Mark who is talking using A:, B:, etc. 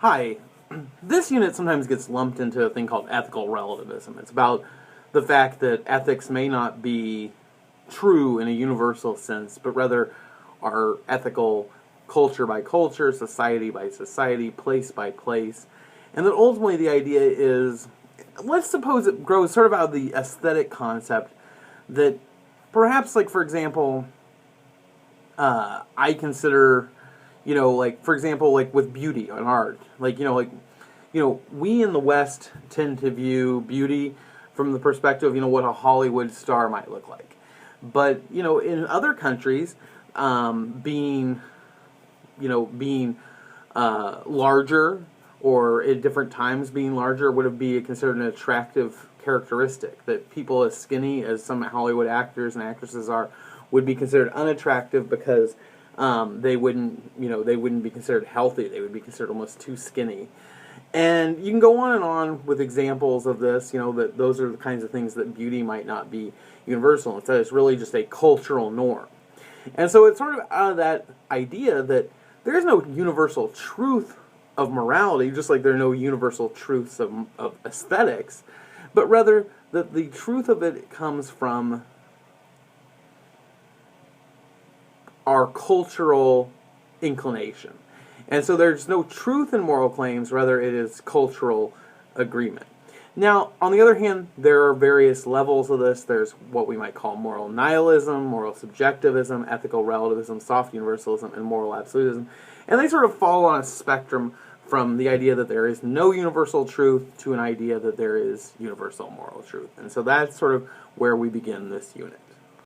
A: Hi. This unit sometimes gets lumped into a thing called ethical relativism. It's about the fact that ethics may not be true in a universal sense, but rather are ethical culture by culture, society by society, place by place. And that ultimately the idea is, let's suppose it grows sort of out of the aesthetic concept that perhaps, like, for example, I consider, like, for example, like with beauty and art, we in the West tend to view beauty from the perspective, what a Hollywood star might look like. But, in other countries, being larger, or at different times being larger, would be considered an attractive characteristic. That people as skinny as some Hollywood actors and actresses are would be considered unattractive because they wouldn't be considered healthy. They would be considered almost too skinny. And you can go on and on with examples of this, that those are the kinds of things that beauty might not be universal. Instead, it's really just a cultural norm. And so it's sort of out of that idea that there is no universal truth of morality, just like there are no universal truths of aesthetics, but rather that the truth of it comes from our cultural inclination. And so there's no truth in moral claims, rather it is cultural agreement. Now, on the other hand, there are various levels of this. There's what we might call moral nihilism, moral subjectivism, ethical relativism, soft universalism, and moral absolutism. And they sort of fall on a spectrum from the idea that there is no universal truth to an idea that there is universal moral truth. And so that's sort of where we begin this unit.